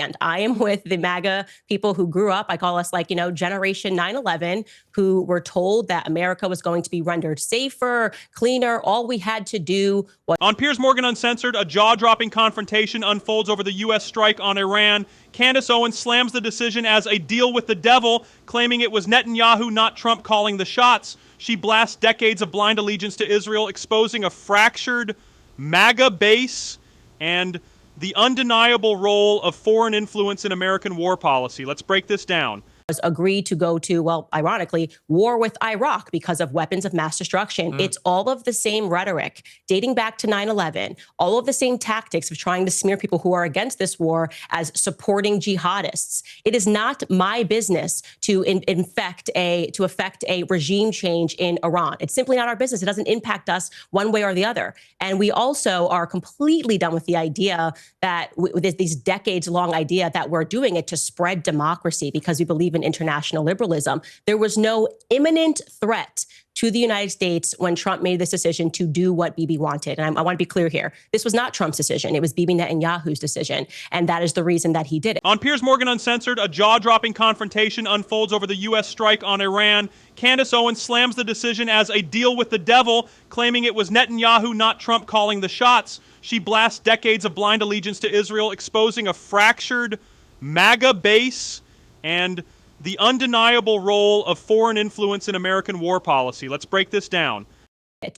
And I am with the MAGA people who grew up, I call us like, Generation 9/11, who were told that America was going to be rendered safer, cleaner. All we had to do was... On Piers Morgan Uncensored, a jaw-dropping confrontation unfolds over the U.S. strike on Iran. Candace Owens slams the decision as a deal with the devil, claiming it was Netanyahu, not Trump, calling the shots. She blasts decades of blind allegiance to Israel, exposing a fractured MAGA base and the undeniable role of foreign influence in American war policy. Let's break this down. Agreed to go to, well, ironically, war with Iraq because of weapons of mass destruction. It's all of the same rhetoric dating back to 9/11, all of the same tactics of trying to smear people who are against this war as supporting jihadists. It is not my business to affect a regime change in Iran. It's simply not our business. It doesn't impact us one way or the other. And we also are completely done with the idea that with these decades-long idea that we're doing it to spread democracy because we believe in international liberalism. There was no imminent threat to the United States when Trump made this decision to do what Bibi wanted. And I want to be clear here. This was not Trump's decision. It was Bibi Netanyahu's decision. And that is the reason that he did it. On Piers Morgan Uncensored, a jaw-dropping confrontation unfolds over the U.S. strike on Iran. Candace Owens slams the decision as a deal with the devil, claiming it was Netanyahu, not Trump, calling the shots. She blasts decades of blind allegiance to Israel, exposing a fractured MAGA base and the undeniable role of foreign influence in American war policy. Let's break this down.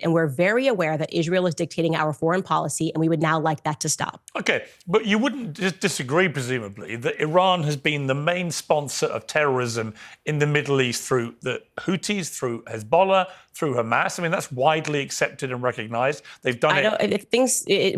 And we're very aware that Israel is dictating our foreign policy, and we would now like that to stop. Okay, but you wouldn't disagree, presumably, that Iran has been the main sponsor of terrorism in the Middle East through the Houthis, through Hezbollah, through Hamas. I mean, that's widely accepted and recognized. They've done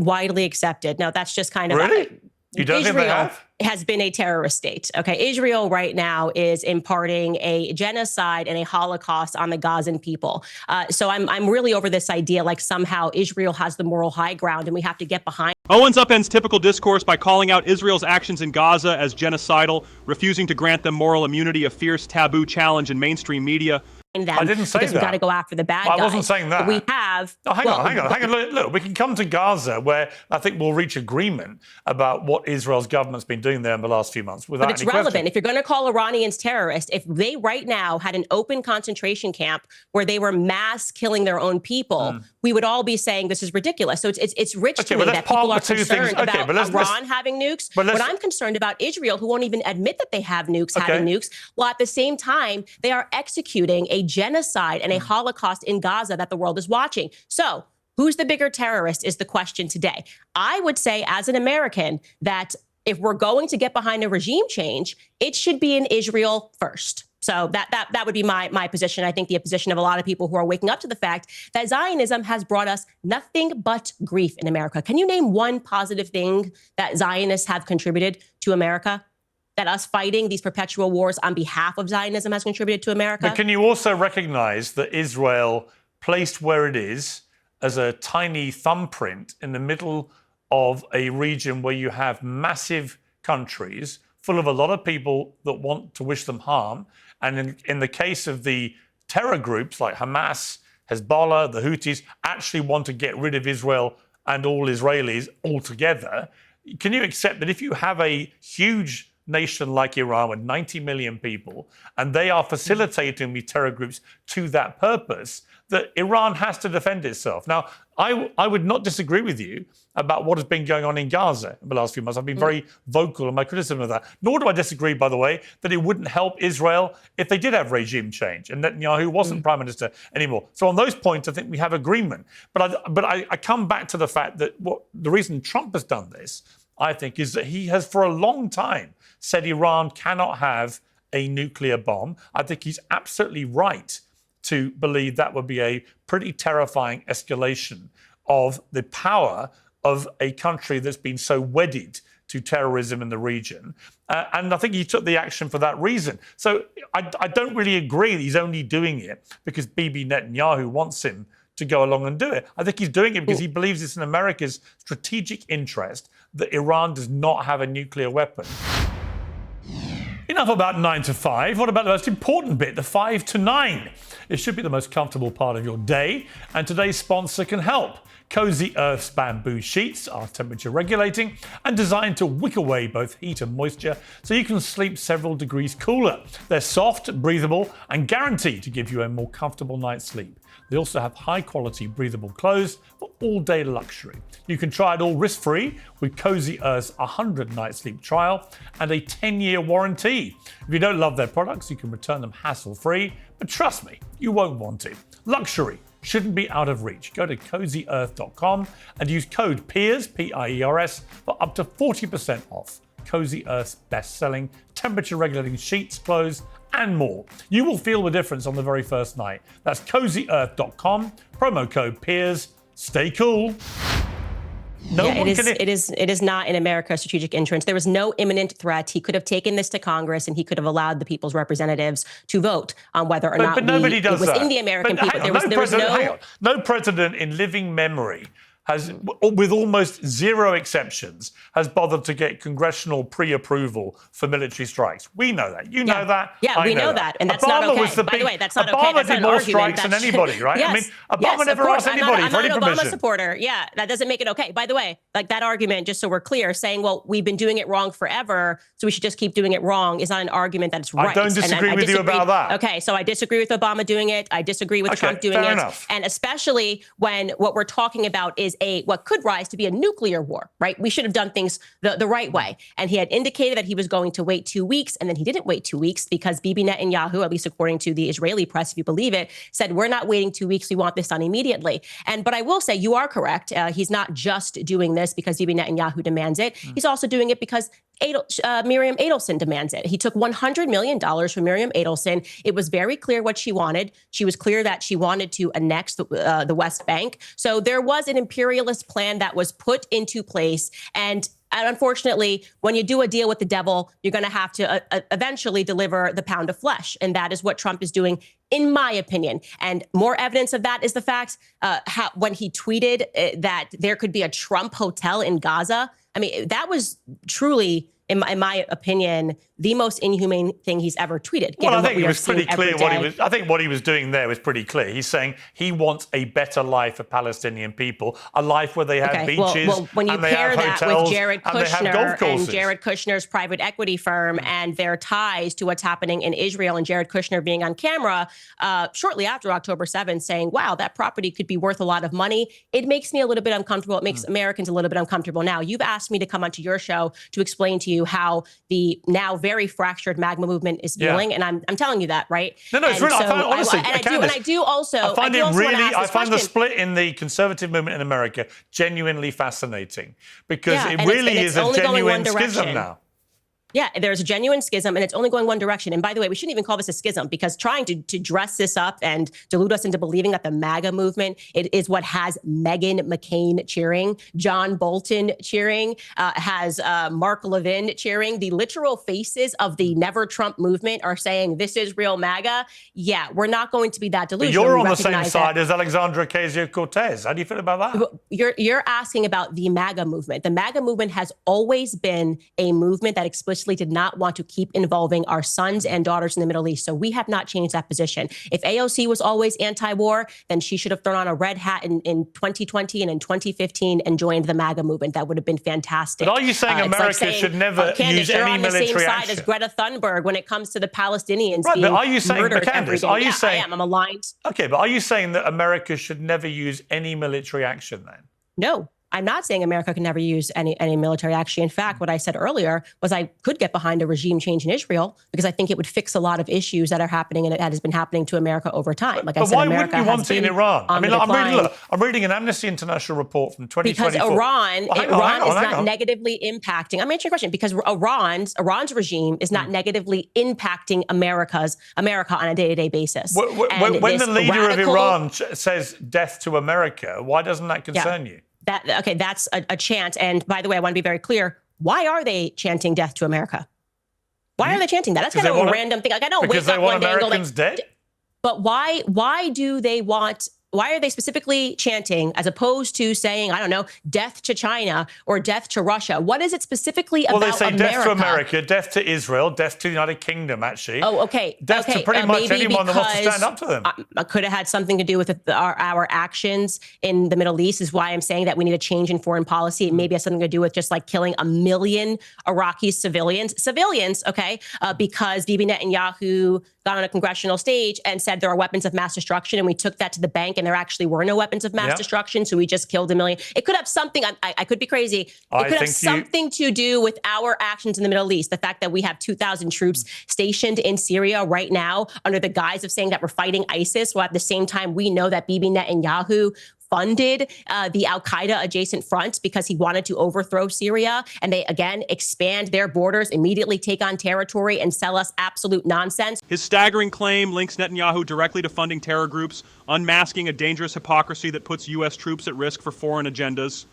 Widely accepted. No, that's just kind of... Really? You don't think they have? Has been a terrorist state. Okay, Israel right now is imparting a genocide and a Holocaust on the Gazan people. So I'm really over this idea like somehow Israel has the moral high ground and we have to get behind. Owens upends typical discourse by calling out Israel's actions in Gaza as genocidal, refusing to grant them moral immunity, a fierce taboo challenge in mainstream media. I didn't say that. Because we've got to go after the bad guys. I wasn't saying that. We have... Oh, hang on. Look, we can come to Gaza, where I think we'll reach agreement about what Israel's government's been doing there in the last few months. But it's relevant. If you're going to call Iranians terrorists, if they right now had an open concentration camp where they were mass killing their own people, we would all be saying this is ridiculous. So it's rich to me that people are concerned about Iran having nukes. But I'm concerned about Israel, who won't even admit that they have nukes, having nukes, while at the same time, they are executing a genocide and a Holocaust in Gaza that the world is watching. So who's the bigger terrorist is the question today. I would say as an American that if we're going to get behind a regime change, it should be in Israel first. So that would be my position. I think the position of a lot of people who are waking up to the fact that Zionism has brought us nothing but grief in America. Can you name one positive thing that Zionists have contributed to America? That us fighting these perpetual wars on behalf of Zionism has contributed to America? But can you also recognize that Israel, placed where it is as a tiny thumbprint in the middle of a region where you have massive countries full of a lot of people that want to wish them harm, and in the case of the terror groups like Hamas, Hezbollah, the Houthis, actually want to get rid of Israel and all Israelis altogether, can you accept that if you have a huge nation like Iran with 90 million people, and they are facilitating these terror groups to that purpose, that Iran has to defend itself? Now, I would not disagree with you about what has been going on in Gaza in the last few months. I've been very vocal in my criticism of that. Nor do I disagree, by the way, that it wouldn't help Israel if they did have regime change and Netanyahu wasn't prime minister anymore. So on those points, I think we have agreement. But I come back to the fact that the reason Trump has done this, I think, is that he has for a long time said Iran cannot have a nuclear bomb. I think he's absolutely right to believe that would be a pretty terrifying escalation of the power of a country that's been so wedded to terrorism in the region. And I think he took the action for that reason. So I don't really agree that he's only doing it because Bibi Netanyahu wants him to go along and do it. I think he's doing it because he believes it's in America's strategic interest that Iran does not have a nuclear weapon. Enough about 9 to 5. What about the most important bit, the 5 to 9? It should be the most comfortable part of your day, and today's sponsor can help. Cozy Earth's bamboo sheets are temperature regulating and designed to wick away both heat and moisture so you can sleep several degrees cooler. They're soft, breathable, and guaranteed to give you a more comfortable night's sleep. They also have high-quality breathable clothes for all-day luxury. You can try it all risk-free with Cozy Earth's 100-night sleep trial and a 10-year warranty. If you don't love their products, you can return them hassle-free, but trust me, you won't want it. Luxury shouldn't be out of reach. Go to CozyEarth.com and use code PIERS, P-I-E-R-S, for up to 40% off. Cozy Earth's best-selling temperature-regulating sheets, clothes, and more. You will feel the difference on the very first night. That's CozyEarth.com, promo code PIERS. Stay cool. It is not in America's strategic interest. There was no imminent threat. He could have taken this to Congress and he could have allowed the people's representatives to vote on whether or not nobody does it was that. in the American people. No president in living memory has, with almost zero exceptions, has bothered to get congressional pre-approval for military strikes. We know that. You know that. Yeah, we know that. And that's not okay. By the way, that's not okay. Obama did more strikes than anybody, right? Yes, I mean, Obama never asked anybody for any permission. I'm not an Obama supporter. Yeah, that doesn't make it okay. By the way, like that argument, just so we're clear, saying, well, we've been doing it wrong forever, so we should just keep doing it wrong is not an argument that it's right. I don't disagree with you about that. Okay, so I disagree with Obama doing it. I disagree with Trump doing it. Enough. And especially when what we're talking about is what could rise to be a nuclear war, right? We should have done things the right way. And he had indicated that he was going to wait 2 weeks, and then he didn't wait 2 weeks because Bibi Netanyahu, at least according to the Israeli press, if you believe it, said, we're not waiting 2 weeks. We want this done immediately. But I will say you are correct. He's not just doing this because Bibi Netanyahu demands it. He's also doing it because Miriam Adelson demands it. He took $100 million from Miriam Adelson. It was very clear what she wanted. She was clear that she wanted to annex the West Bank. So there was an imperialist plan that was put into place. And unfortunately, when you do a deal with the devil, you're going to have to eventually deliver the pound of flesh. And that is what Trump is doing, in my opinion. And more evidence of that is the fact when he tweeted that there could be a Trump hotel in Gaza. I mean, that was truly, in my opinion, the most inhumane thing he's ever tweeted. Well, I think it was pretty clear I think what he was doing there was pretty clear. He's saying he wants a better life for Palestinian people, a life where they have beaches, well, when you and they pair have that hotels, with Jared and they have golf Kushner courses. and Jared Kushner's private equity firm and their ties to what's happening in Israel, and Jared Kushner being on camera shortly after October 7th saying, wow, that property could be worth a lot of money, it makes me a little bit uncomfortable. It makes Americans a little bit uncomfortable. Now, you've asked me to come onto your show to explain to you how the now very fractured MAGA movement is feeling, and I'm telling you that, right? No, it's really. So honestly, I find the split in the conservative movement in America genuinely fascinating because it really is a genuine schism now. Yeah, there's a genuine schism, and it's only going one direction. And by the way, we shouldn't even call this a schism because trying to dress this up and delude us into believing that the MAGA movement is what has Meghan McCain cheering, John Bolton cheering, has Mark Levin cheering. The literal faces of the Never Trump movement are saying this is real MAGA. Yeah, we're not going to be that delusional. But you're on the same side as Alexandra Ocasio-Cortez. How do you feel about that? You're asking about the MAGA movement. The MAGA movement has always been a movement that explicitly did not want to keep involving our sons and daughters in the Middle East. So we have not changed that position. If AOC was always anti-war, then she should have thrown on a red hat in 2020 and in 2015 and joined the MAGA movement. That would have been fantastic. But are you saying America should never use any military action? You're on the same side as Greta Thunberg when it comes to the Palestinians being but are you saying, murdered Candace, every day. are you saying, I am. I'm aligned. Okay, but are you saying that America should never use any military action then? No. I'm not saying America can never use any military action. In fact, what I said earlier was I could get behind a regime change in Israel because I think it would fix a lot of issues that are happening and that has been happening to America over time. Like I said, why wouldn't you want it in Iran? I mean, I'm reading an Amnesty International report from 2024. Because Iran is not negatively impacting. I'm answering your question because Iran's regime is not negatively impacting America on a day-to-day basis. When the leader of Iran says death to America, why doesn't that concern you? That's a chant. And by the way, I want to be very clear. Why are they chanting death to America? Why are they chanting that? That's kind of a random thing. Like I know because they want Americans dead. But why do they want why are they specifically chanting as opposed to saying, I don't know, death to China or death to Russia? What is it specifically about America? Well, they say death to America, death to Israel, death to the United Kingdom, actually. Oh, okay. Death to pretty much anyone that wants to stand up to them. Could have had something to do with our actions in the Middle East, is why I'm saying that we need a change in foreign policy. It maybe has something to do with just like killing 1 million Iraqi civilians, okay, because Bibi Netanyahu got on a congressional stage and said there are weapons of mass destruction, and we took that to the bank, and there actually were no weapons of mass destruction, so we just killed 1 million. It could have something, I could be crazy, it could have something to do with our actions in the Middle East. The fact that we have 2,000 troops stationed in Syria right now under the guise of saying that we're fighting ISIS, while at the same time we know that Bibi Netanyahu funded the al-Qaeda adjacent front because he wanted to overthrow Syria, and they again expand their borders, immediately take on territory, and sell us absolute nonsense. His staggering claim links Netanyahu directly to funding terror groups, unmasking a dangerous hypocrisy that puts U.S. troops at risk for foreign agendas.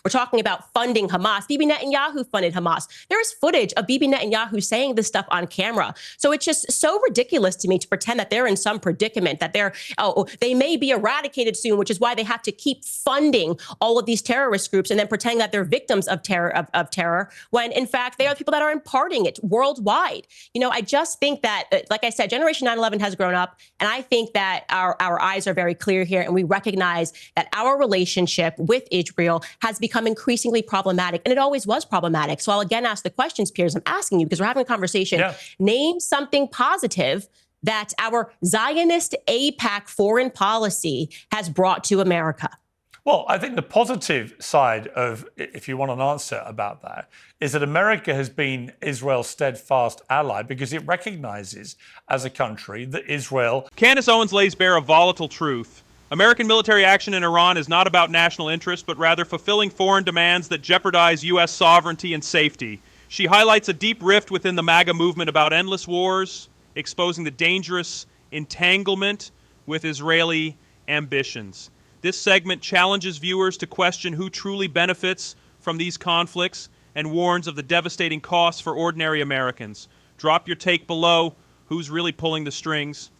We're talking about funding Hamas. Bibi Netanyahu funded Hamas. There is footage of Bibi Netanyahu saying this stuff on camera. So it's just so ridiculous to me to pretend that they're in some predicament, that they may be eradicated soon, which is why they have to keep funding all of these terrorist groups and then pretending that they're victims of terror, when in fact they are the people that are imparting it worldwide. You know, I just think that, like I said, Generation 9/11 has grown up, and I think that our eyes are very clear here, and we recognize that our relationship with Israel has become increasingly problematic, and it always was problematic. So I'll again ask the questions, Piers. I'm asking you because we're having a conversation. Yeah. Name something positive that our Zionist AIPAC foreign policy has brought to America. Well, I think the positive side of, if you want an answer about that, is that America has been Israel's steadfast ally because it recognizes as a country that Israel... Candace Owens lays bare a volatile truth. American military action in Iran is not about national interest, but rather fulfilling foreign demands that jeopardize U.S. sovereignty and safety. She highlights a deep rift within the MAGA movement about endless wars, exposing the dangerous entanglement with Israeli ambitions. This segment challenges viewers to question who truly benefits from these conflicts and warns of the devastating costs for ordinary Americans. Drop your take below. Who's really pulling the strings?